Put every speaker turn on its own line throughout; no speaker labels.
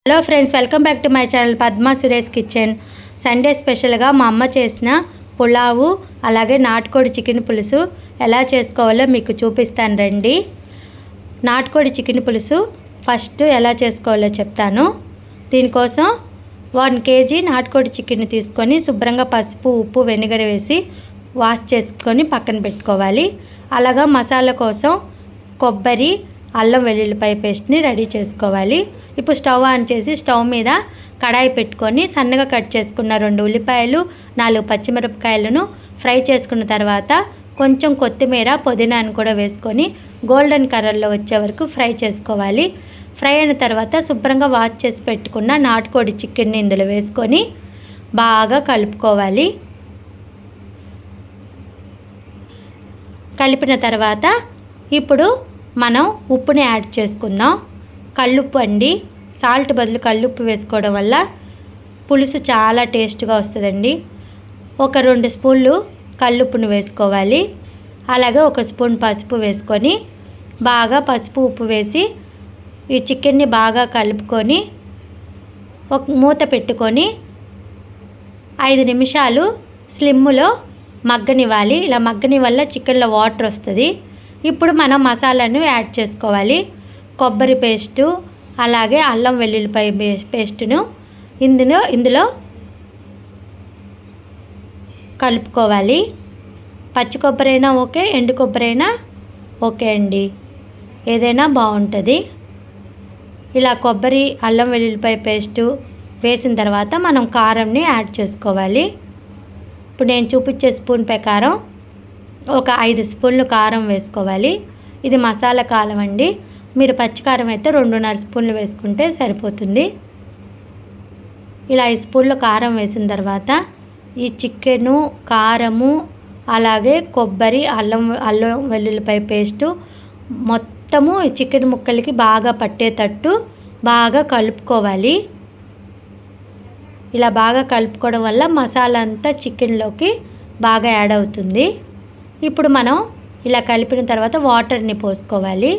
Hello friends, welcome back to my channel Padma Suresh kitchen. Sunday స్పెషల్గా మా అమ్మ చేసిన పులావు అలాగే నాటుకోడి చికెన్ పులుసు ఎలా చేసుకోవాలో మీకు చూపిస్తాను రండి. నాటుకోడి చికెన్ పులుసు ఫస్ట్ ఎలా చేసుకోవాలో చెప్తాను. దీనికోసం 1 kg నాటుకోడి చికెన్ తీసుకొని శుభ్రంగా పసుపు, ఉప్పు, వెనిగర్ వేసి వాష్ చేసుకొని పక్కన పెట్టుకోవాలి. అలాగా మసాలా కోసం కొబ్బరి, అల్లం వెల్లుల్లిపాయ పేస్ట్ని రెడీ చేసుకోవాలి. ఇప్పుడు స్టవ్ ఆన్ చేసి స్టవ్ మీద కడాయి పెట్టుకొని సన్నగా కట్ చేసుకున్న 2 ఉల్లిపాయలు, 4 పచ్చిమిరపకాయలను ఫ్రై చేసుకున్న తర్వాత కొంచెం కొత్తిమీర, పుదీనాను కూడా వేసుకొని గోల్డెన్ కలర్లో వచ్చే వరకు ఫ్రై చేసుకోవాలి. ఫ్రై అయిన తర్వాత శుభ్రంగా వాష్ చేసి పెట్టుకున్న నాటుకోడి చికెన్ని ఇందులో వేసుకొని బాగా కలుపుకోవాలి. కలిపిన తర్వాత ఇప్పుడు మనం ఉప్పుని యాడ్ చేసుకుందాం. కల్లుప్పు అండి. సాల్ట్ బదులు కల్లుప్పు వేసుకోవడం వల్ల పులుసు చాలా టేస్ట్గా వస్తుందండి. ఒక 2 స్పూన్లు కల్లుప్పును వేసుకోవాలి. అలాగే 1 స్పూన్ పసుపు వేసుకొని బాగా పసుపు, ఉప్పు వేసి ఈ చికెన్ని బాగా కలుపుకొని ఒక మూత పెట్టుకొని 5 నిమిషాలు స్లిమ్లో మగ్గనివ్వాలి. ఇలా మగ్గని వల్ల చికెన్లో వాటర్ వస్తుంది. ఇప్పుడు మనం మసాలాను యాడ్ చేసుకోవాలి. కొబ్బరి పేస్టు అలాగే అల్లం వెల్లుల్లిపాయ పేస్టును ఇందులో కలుపుకోవాలి. పచ్చి కొబ్బరి అయినా ఓకే, ఎండు కొబ్బరి అయినా ఓకే అండి, ఏదైనా బాగుంటుంది. ఇలా కొబ్బరి, అల్లం వెల్లుల్లిపాయ పేస్టు వేసిన తర్వాత మనం కారంని యాడ్ చేసుకోవాలి. ఇప్పుడు నేను చూపించే స్పూన్ ప్రకారం ఒక 5 స్పూన్లు కారం వేసుకోవాలి. ఇది మసాలా కారం అండి. మీరు పచ్చికారం అయితే 2.5 స్పూన్లు వేసుకుంటే సరిపోతుంది. ఇలా 5 స్పూన్లు కారం వేసిన తర్వాత ఈ చికెను, కారము అలాగే కొబ్బరి, అల్లం వెల్లుల్లిపాయ పేస్టు మొత్తము ఈ చికెన్ ముక్కలకి బాగా పట్టేటట్టు బాగా కలుపుకోవాలి. ఇలా బాగా కలుపుకోవడం వల్ల మసాలా అంతా చికెన్లోకి బాగా యాడ్ అవుతుంది. ఇప్పుడు మనం ఇలా కలిపిన తర్వాత వాటర్ని పోసుకోవాలి.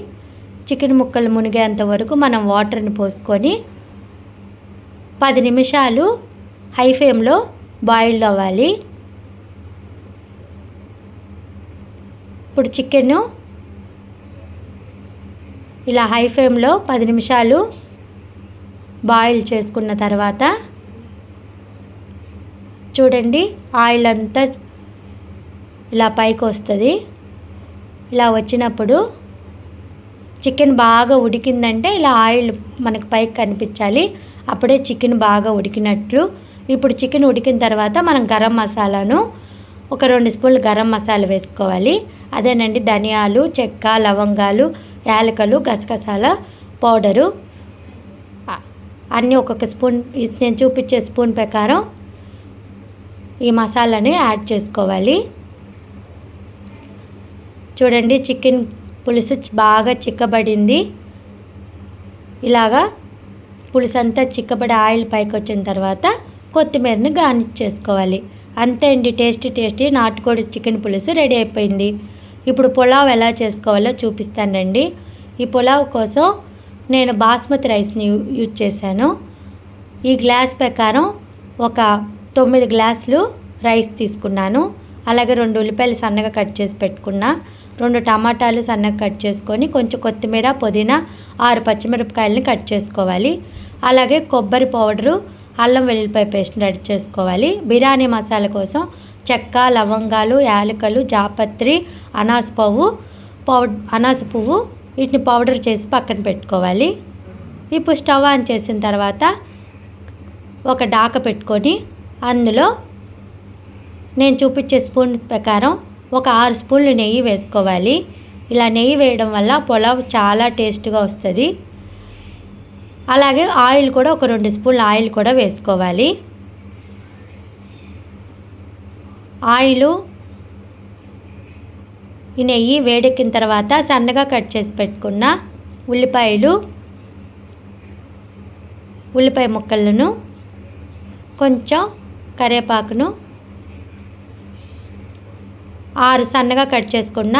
చికెన్ ముక్కలు మునిగేంత వరకు మనం వాటర్ని పోసుకొని 10 నిమిషాలు హై ఫ్లేమ్లో బాయిల్ అవ్వాలి. ఇప్పుడు చికెను ఇలా హై ఫ్లేమ్లో 10 నిమిషాలు బాయిల్ చేసుకున్న తర్వాత చూడండి, ఆయిల్ అంతా ఇలా పైకి వస్తుంది. ఇలా వచ్చినప్పుడు చికెన్ బాగా ఉడికిందంటే ఇలా ఆయిల్ మనకు పైకి కనిపించాలి. అప్పుడే చికెన్ బాగా ఉడికినట్లు. ఇప్పుడు చికెన్ ఉడికిన తర్వాత మనం గరం మసాలాను ఒక 2 స్పూన్లు గరం మసాలా వేసుకోవాలి. అదేనండి ధనియాలు, చెక్క, లవంగాలు, యాలకులు, గసగసాల పౌడరు అన్నీ ఒక్కొక్క స్పూన్, నేను చూపించే స్పూన్ ప్రకారం ఈ మసాలాని యాడ్ చేసుకోవాలి. చూడండి, చికెన్ పులుసు బాగా చిక్కబడింది. ఇలాగా పులుసు అంతా చిక్కబడి ఆయిల్ పైకి వచ్చిన తర్వాత కొత్తిమీరని గార్నిష్ చేసుకోవాలి. అంతే అండి, టేస్టీ నాటుకోడి చికెన్ పులుసు రెడీ అయిపోయింది. ఇప్పుడు పులావ్ ఎలా చేసుకోవాలో చూపిస్తానండి. ఈ పులావ్ కోసం నేను బాస్మతి రైస్ని యూజ్ చేశాను. ఈ గ్లాస్ ప్రకారం ఒక 9 గ్లాసులు రైస్ తీసుకున్నాను. అలాగే 2 ఉల్లిపాయలు సన్నగా కట్ చేసి పెట్టుకున్నా, 2 టమాటాలు సన్నగా కట్ చేసుకొని కొంచెం కొత్తిమీర, పుదీనా, 6 పచ్చిమిరపకాయలని కట్ చేసుకోవాలి. అలాగే కొబ్బరి పౌడరు, అల్లం వెల్లుల్లిపాయ పేస్ట్ని రెడీ చేసుకోవాలి. బిర్యానీ మసాలా కోసం చెక్క, లవంగాలు, యాలకులు, జాపత్రి, అనాస పువ్వు వీటిని పౌడర్ చేసి పక్కన పెట్టుకోవాలి. ఇప్పుడు స్టవ్ ఆన్ చేసిన తర్వాత ఒక డాక పెట్టుకొని అందులో నేను చూపించే స్పూన్ ప్రకారం ఒక 6 స్పూన్లు నెయ్యి వేసుకోవాలి. ఇలా నెయ్యి వేయడం వల్ల పులావ్ చాలా టేస్ట్గా వస్తుంది. అలాగే ఆయిల్ కూడా ఒక 2 స్పూన్ల ఆయిల్ కూడా వేసుకోవాలి. ఆయిలు, ఈ నెయ్యి వేడెక్కిన తర్వాత సన్నగా కట్ చేసి పెట్టుకున్న ఉల్లిపాయ ముక్కలను, కొంచెం కరివేపాకును, 6 సన్నగా కట్ చేసుకున్న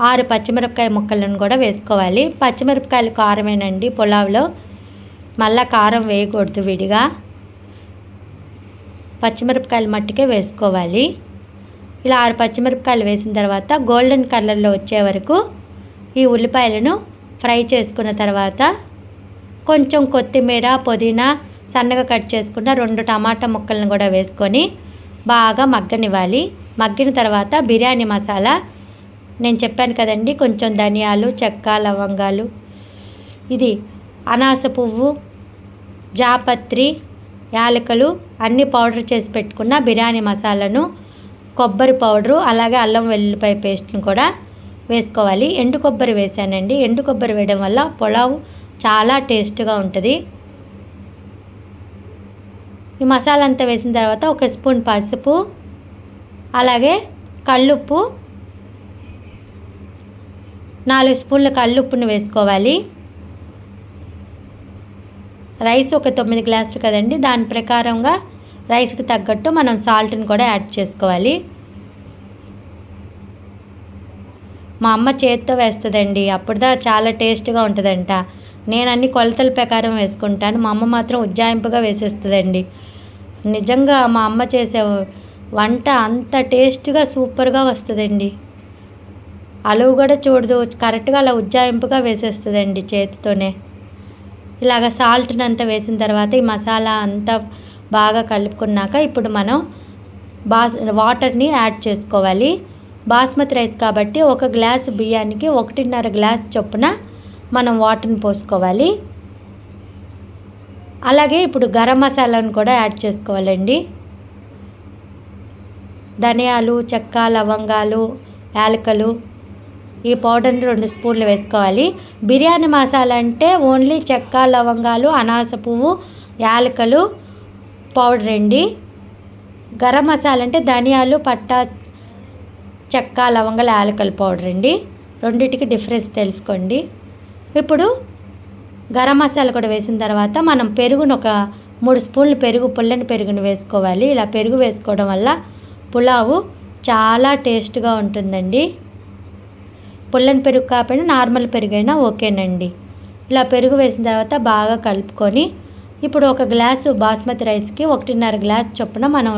6 పచ్చిమిరపకాయ ముక్కలను కూడా వేసుకోవాలి. పచ్చిమిరపకాయలు కారమేనండి పులావ్లో. మళ్ళీ కారం వేయకూడదు విడిగా, పచ్చిమిరపకాయలు మట్టుకే వేసుకోవాలి. ఇలా 6 పచ్చిమిరపకాయలు వేసిన తర్వాత గోల్డెన్ కలర్లో వచ్చే వరకు ఈ ఉల్లిపాయలను ఫ్రై చేసుకున్న తర్వాత కొంచెం కొత్తిమీర, పుదీనా సన్నగా కట్ చేసుకున్న 2 టమాటా ముక్కలను కూడా వేసుకొని బాగా మగ్గనివ్వాలి. మగ్గిన తర్వాత బిర్యానీ మసాలా నేను చెప్పాను కదండి, కొంచెం ధనియాలు, చెక్క, లవంగాలు, ఇది అనాస పువ్వు, జాపత్రి, యాలకులు అన్నీ పౌడర్ చేసి పెట్టుకున్న బిర్యానీ మసాలాను, కొబ్బరి పౌడరు, అలాగే అల్లం వెల్లుల్లిపాయ పేస్ట్ను కూడా వేసుకోవాలి. ఎండు కొబ్బరి వేసానండి. ఎండు కొబ్బరి వేయడం వల్ల పులావ్ చాలా టేస్ట్గా ఉంటుంది. ఈ మసాలా అంతా వేసిన తర్వాత 1 స్పూన్ పసుపు, అలాగే కల్లుప్పు, 4 స్పూన్ల కల్లుప్పును వేసుకోవాలి. రైస్ ఒక 9 గ్లాసులు కదండి, దాని ప్రకారంగా రైస్కి తగ్గట్టు మనం సాల్ట్ని కూడా యాడ్ చేసుకోవాలి. మా అమ్మ చేతితో వేస్తుందండి, అప్పుడుదా చాలా టేస్ట్గా ఉంటుందంట. నేను అన్ని కొలతల ప్రకారం వేసుకుంటాను, మా అమ్మ మాత్రం ఉజ్జాయింపుగా వేసేస్తుందండి. నిజంగా మా అమ్మ చేసే వంట అంత టేస్ట్గా సూపర్గా వస్తుందండి. అలువు కూడా చూడదు, కరెక్ట్గా అలా ఉజ్జాయింపుగా వేసేస్తుందండి చేతితోనే. ఇలాగ సాల్ట్ని అంతా వేసిన తర్వాత ఈ మసాలా అంతా బాగా కలుపుకున్నాక ఇప్పుడు మనం వాటర్ని యాడ్ చేసుకోవాలి. బాస్మతి రైస్ కాబట్టి 1 గ్లాసు బియ్యానికి 1.5 గ్లాస్ చొప్పున మనం వాటర్ని పోసుకోవాలి. అలాగే ఇప్పుడు గరం మసాలాను కూడా యాడ్ చేసుకోవాలండి. ధనియాలు, చెక్క, లవంగాలు, యాలకులు, ఈ పౌడర్ని 2 స్పూన్లు వేసుకోవాలి. బిర్యానీ మసాలా అంటే ఓన్లీ చెక్క, లవంగాలు, అనాస పువ్వు, యాలకులు పౌడర్ అండి. గరం మసాలా అంటే ధనియాలు, పట్టా, చెక్క, లవంగాలు, యాలకుల పౌడర్ అండి. రెండింటికి డిఫరెన్స్ తెలుసుకోండి. ఇప్పుడు గరం మసాలా కూడా వేసిన తర్వాత మనం పెరుగును ఒక 3 స్పూన్లు పుల్లని పెరుగును వేసుకోవాలి. ఇలా పెరుగు వేసుకోవడం వల్ల పులావు చాలా టేస్ట్గా ఉంటుందండి. పుల్లని పెరుగు కాకపోయినా నార్మల్ పెరుగు అయినా ఓకేనండి. ఇలా పెరుగు వేసిన తర్వాత బాగా కలుపుకొని ఇప్పుడు 1 గ్లాసు బాస్మతి రైస్కి 1.5 గ్లాస్ చొప్పున మనం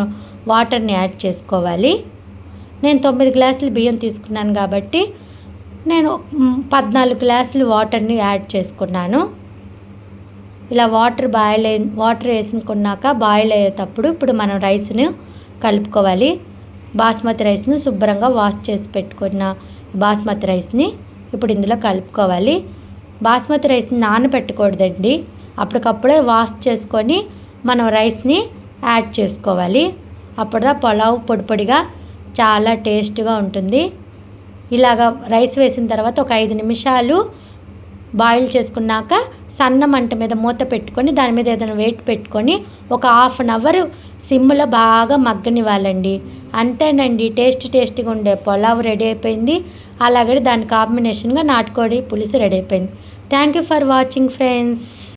వాటర్ని యాడ్ చేసుకోవాలి. నేను 9 గ్లాసులు బియ్యం తీసుకున్నాను కాబట్టి నేను 14 గ్లాసులు వాటర్ని యాడ్ చేసుకున్నాను. ఇలా వాటర్ వేసుకున్నాక బాయిల్ అయ్యేటప్పుడు ఇప్పుడు మనం రైస్ని కలుపుకోవాలి. బాస్మతి రైస్ను శుభ్రంగా వాష్ చేసి పెట్టుకున్న బాస్మతి రైస్ని ఇప్పుడు ఇందులో కలుపుకోవాలి. బాస్మతి రైస్ని నానబెట్టకూడదండి, అప్పటికప్పుడే వాష్ చేసుకొని మనం రైస్ని యాడ్ చేసుకోవాలి. అప్పుడుదా పులావ్ పొడి పొడిగా చాలా టేస్ట్గా ఉంటుంది. ఇలాగ రైస్ వేసిన తర్వాత ఒక 5 నిమిషాలు బాయిల్ చేసుకున్నాక సన్న మంట మీద మూత పెట్టుకొని దాని మీద ఏదైనా వెయిట్ పెట్టుకొని ఒక 1/2 అవర్ సిమ్లో బాగా మగ్గనివ్వాలండి. అంతేనండి, టేస్టీగా ఉండే పులావ్ రెడీ అయిపోయింది. అలాగే దాని కాంబినేషన్గా నాటుకోడి పులుసు రెడీ అయిపోయింది. Thank you for watching friends.